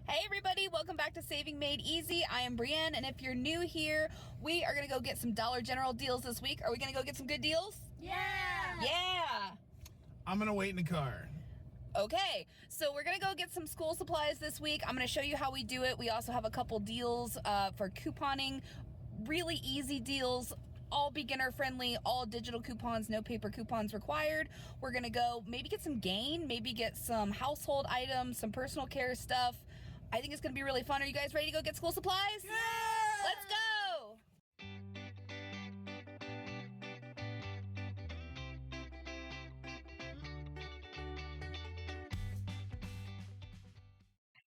Hey everybody, welcome back to Saving Made Easy. I am Brienne, and if you're new here, we are gonna go get some Dollar General deals this week. Are we gonna go get some good deals? Yeah! Yeah! I'm gonna wait in the car. Okay, so we're gonna go get some school supplies this week. I'm gonna show you how we do it. We also have a couple deals for couponing. Really easy deals, all beginner friendly, all digital coupons, no paper coupons required. We're gonna go maybe get some Gain, maybe get some household items, some personal care stuff. I think it's gonna be really fun. Are you guys ready to go get school supplies? Yeah! Let's go!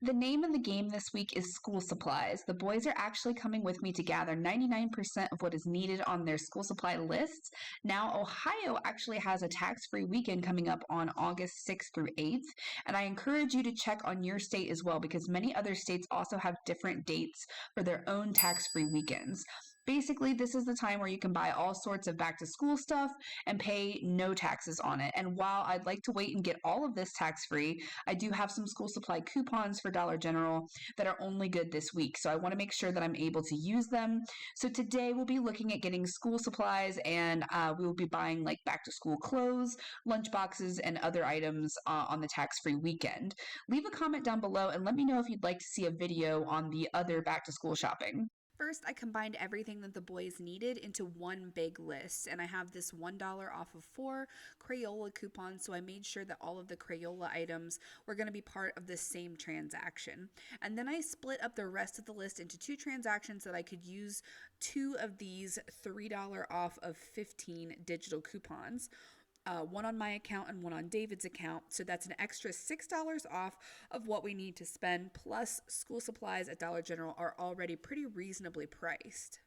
The name of the game this week is school supplies. The boys are actually coming with me to gather 99% of what is needed on their school supply lists. Now, Ohio actually has a tax-free weekend coming up on August 6th through 8th, and I encourage you to check on your state as well because many other states also have different dates for their own tax-free weekends. Basically, this is the time where you can buy all sorts of back-to-school stuff and pay no taxes on it. And while I'd like to wait and get all of this tax-free, I do have some school supply coupons for Dollar General that are only good this week. So I want to make sure that I'm able to use them. So today we'll be looking at getting school supplies, and we will be buying like back-to-school clothes, lunch boxes, and other items on the tax-free weekend. Leave a comment down below and let me know if you'd like to see a video on the other back-to-school shopping. First, I combined everything that the boys needed into one big list, and I have this $1 off of 4 Crayola coupons, so I made sure that all of the Crayola items were going to be part of the same transaction. And then I split up the rest of the list into 2 transactions that I could use 2 of these $3 off of 15 digital coupons. One on my account and one on David's account. So that's an extra $6 off of what we need to spend. Plus, school supplies at Dollar General are already pretty reasonably priced.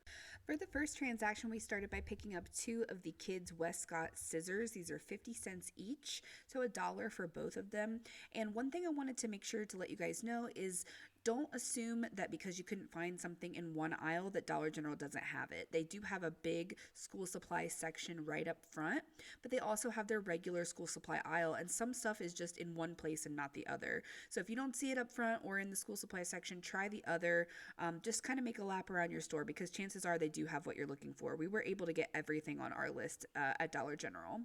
For the first transaction, we started by picking up 2 of the kids' Westcott scissors. These are 50 cents each, so $1 for both of them. And one thing I wanted to make sure to let you guys know is don't assume that because you couldn't find something in one aisle that Dollar General doesn't have it. They do have a big school supply section right up front, but they also have their regular school supply aisle, and some stuff is just in one place and not the other. So if you don't see it up front or in the school supply section, try the other. Just kind of make a lap around your store because chances are they do have what you're looking for. We were able to get everything on our list at Dollar General.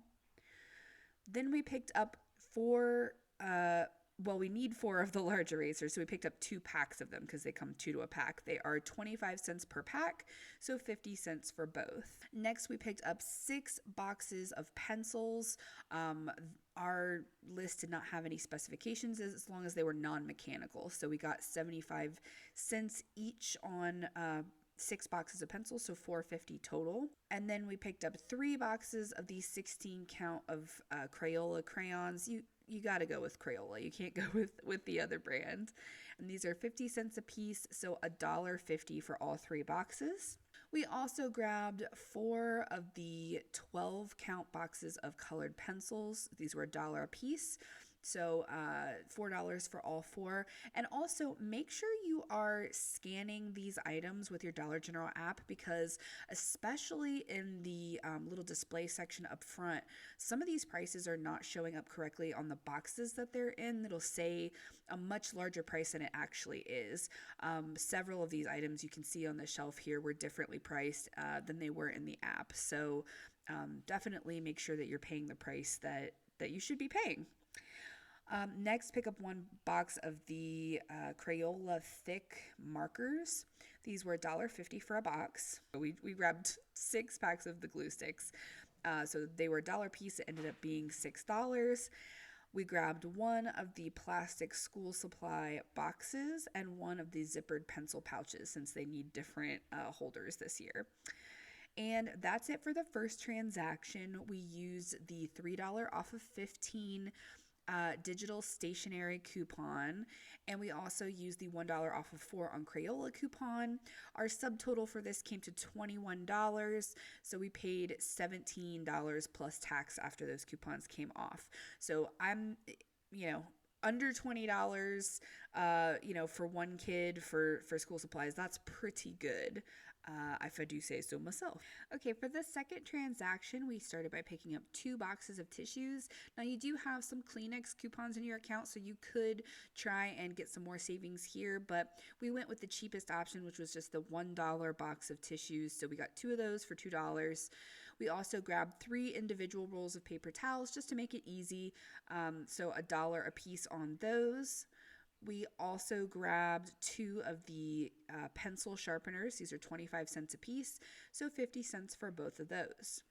Then we picked up 4 we need 4 of the large erasers, so we picked up 2 packs of them because they come 2 to a pack. They are 25 cents per pack, so 50 cents for both. Next, we picked up 6 boxes of pencils. Our list did not have any specifications as long as they were non-mechanical, so we got 75 cents each on 6 boxes of pencils, so $4.50 total. And then we picked up 3 boxes of these 16 count of Crayola crayons. You got to go with Crayola. You can't go with the other brand. And these are 50 cents a piece, so $1.50 for all 3 boxes. We also grabbed 4 of the 12 count boxes of colored pencils. These were $1 a piece. So $4 for all 4. And also make sure you are scanning these items with your Dollar General app because especially in the little display section up front, some of these prices are not showing up correctly on the boxes that they're in. It'll say a much larger price than it actually is. Several of these items you can see on the shelf here were differently priced than they were in the app. So definitely make sure that you're paying the price that you should be paying. Next, pick up 1 box of the Crayola thick markers. These were $1.50 for a box. We grabbed 6 packs of the glue sticks. So they were $1 a piece. It ended up being $6. We grabbed 1 of the plastic school supply boxes and 1 of the zippered pencil pouches since they need different holders this year. And that's it for the first transaction. We used the $3 off of 15 digital stationery coupon, and we also used the $1 off of 4 on Crayola coupon. Our subtotal for this came to $21, so we paid $17 plus tax after those coupons came off. So I'm, under $20, for one kid for school supplies. That's pretty good. if I do say so myself. Okay, for the second transaction, we started by picking up 2 boxes of tissues. Now, you do have some Kleenex coupons in your account, so you could try and get some more savings here, but we went with the cheapest option, which was just the $1 box of tissues. So we got 2 of those for $2. We also grabbed 3 individual rolls of paper towels just to make it easy, so $1 a piece on those. We also grabbed 2 of the pencil sharpeners. These are 25 cents a piece, so 50 cents for both of those.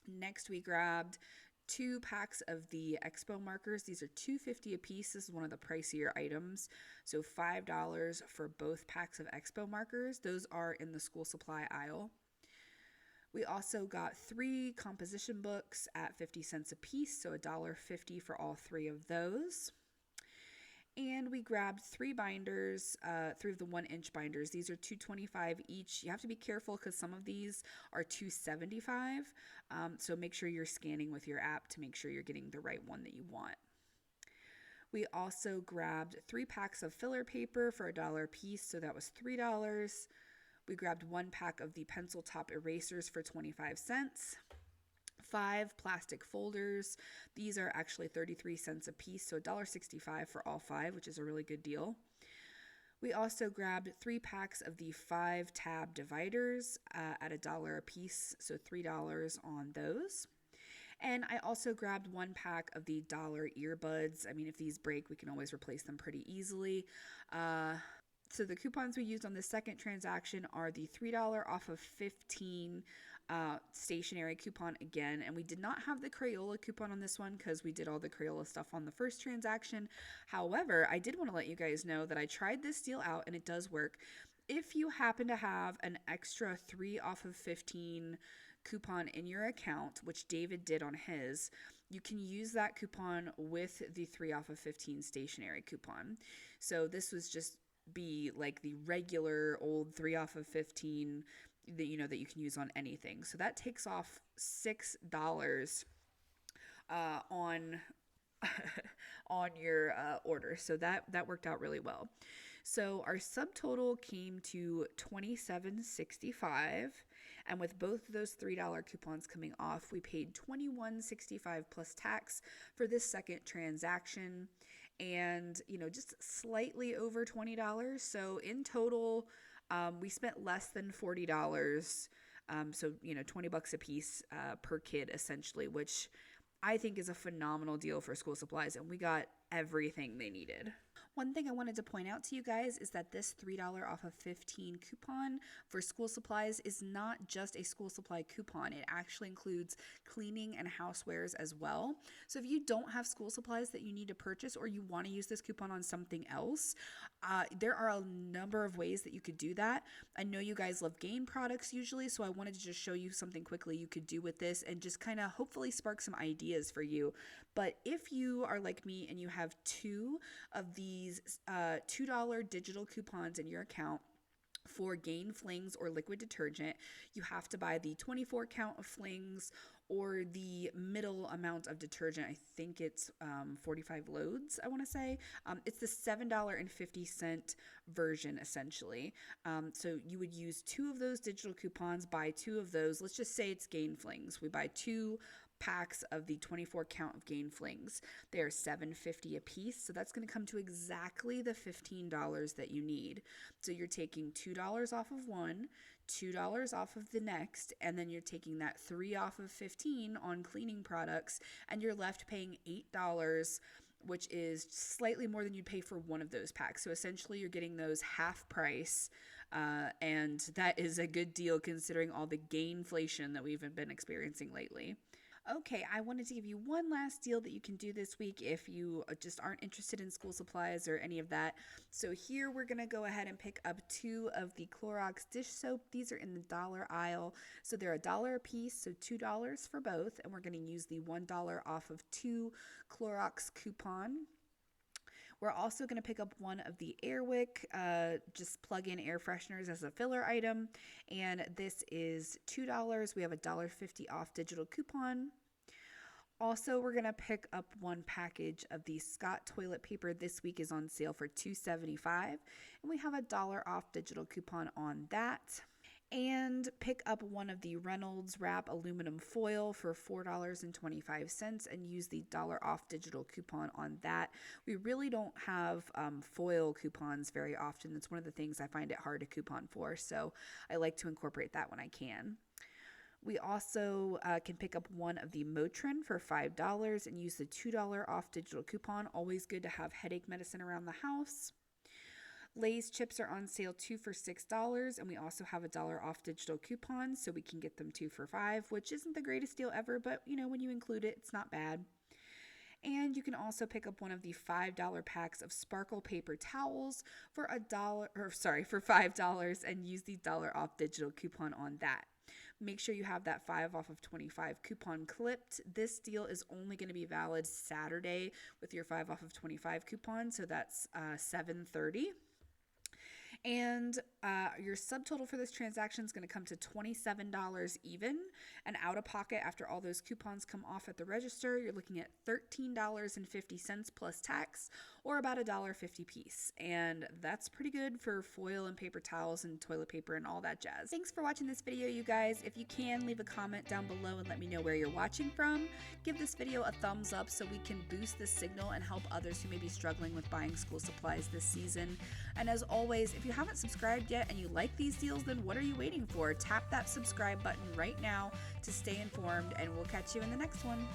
Next, we grabbed 2 packs of the Expo Markers. These are $2.50 a piece. This is one of the pricier items, so $5 for both packs of Expo Markers. Those are in the school supply aisle. We also got 3 composition books at 50 cents a piece, so $1.50 for all 3 of those. And we grabbed 3 binders, 3 of the 1-inch binders. These are $2.25 each. You have to be careful because some of these are $2.75. So make sure you're scanning with your app to make sure you're getting the right one that you want. We also grabbed 3 packs of filler paper for $1 a piece, so that was $3. We grabbed 1 pack of the pencil top erasers for 25 cents. 5 plastic folders. These are actually 33 cents a piece, so $1.65 for all 5, which is a really good deal. We also grabbed 3 packs of the 5 tab dividers at $1 a piece, so $3 on those. And I also grabbed 1 pack of the dollar earbuds. I mean, if these break, we can always replace them pretty easily. So the coupons we used on the second transaction are the $3 off of 15 stationery coupon again, and we did not have the Crayola coupon on this one because we did all the Crayola stuff on the first transaction. However, I did want to let you guys know that I tried this deal out and it does work. If you happen to have an extra 3 off of 15 coupon in your account, which David did on his, you can use that coupon with the 3 off of 15 stationery coupon. So this was just be like the regular old 3 off of 15 that that you can use on anything. So that takes off $6 on on your order. So that worked out really well. So our subtotal came to $27.65, and with both of those $3 coupons coming off, we paid $21.65 plus tax for this second transaction, and just slightly over $20. So in total, we spent less than $40. So $20 a piece per kid essentially, which I think is a phenomenal deal for school supplies, and we got everything they needed. One thing I wanted to point out to you guys is that this $3 off of 15 coupon for school supplies is not just a school supply coupon. It actually includes cleaning and housewares as well. So if you don't have school supplies that you need to purchase, or you want to use this coupon on something else, there are a number of ways that you could do that. I know you guys love Gain products usually, so I wanted to just show you something quickly you could do with this and just kind of hopefully spark some ideas for you. But if you are like me and you have 2 of these $2 digital coupons in your account for Gain Flings or liquid detergent, you have to buy the 24 count of Flings or the middle amount of detergent. I think it's 45 loads, I want to say. It's the $7.50 version, essentially. So you would use 2 of those digital coupons, buy 2 of those. Let's just say it's Gain Flings. We buy 2 packs of the 24 count of Gain Flings. They are $7.50 a piece, so that's going to come to exactly the $15 that you need. So you're taking $2 off of one, $2 off of the next, and then you're taking that 3 off of 15 on cleaning products, and you're left paying $8, which is slightly more than you'd pay for one of those packs. So essentially you're getting those half price, and that is a good deal considering all the gainflation that we've been experiencing lately. Okay, I wanted to give you one last deal that you can do this week if you just aren't interested in school supplies or any of that. So here we're going to go ahead and pick up 2 of the Clorox dish soap. These are in the dollar aisle. So they're $1 a piece, so $2 for both. And we're going to use the $1 off of 2 Clorox coupon. We're also going to pick up 1 of the Airwick, just plug-in air fresheners as a filler item, and this is $2. We have a $1.50 off digital coupon. Also, we're going to pick up 1 package of the Scott toilet paper. This week is on sale for $2.75, and we have a $1 off digital coupon on that. And pick up one of the Reynolds Wrap aluminum foil for $4.25 and use the $1 off digital coupon on that. We really don't have foil coupons very often. That's one of the things I find it hard to coupon for, so I like to incorporate that when I can. We also can pick up one of the Motrin for $5 and use the $2 off digital coupon. Always good to have headache medicine around the house. Lay's chips are on sale 2 for $6, and we also have a $1 off digital coupon, so we can get them 2 for $5, which isn't the greatest deal ever, but when you include it, it's not bad. And you can also pick up one of the $5 packs of Sparkle paper towels for $5 and use the $1 off digital coupon on that. Make sure you have that 5 off of 25 coupon clipped. This deal is only going to be valid Saturday with your 5 off of 25 coupon, so that's 7:30. And your subtotal for this transaction is going to come to $27 even. And out of pocket, after all those coupons come off at the register, you're looking at $13.50 plus tax, or about $1.50 piece. And that's pretty good for foil and paper towels and toilet paper and all that jazz. Thanks for watching this video, you guys. If you can, leave a comment down below and let me know where you're watching from. Give this video a thumbs up so we can boost the signal and help others who may be struggling with buying school supplies this season. And as always, if you haven't subscribed yet and you like these deals, then what are you waiting for? Tap that subscribe button right now to stay informed, and we'll catch you in the next one.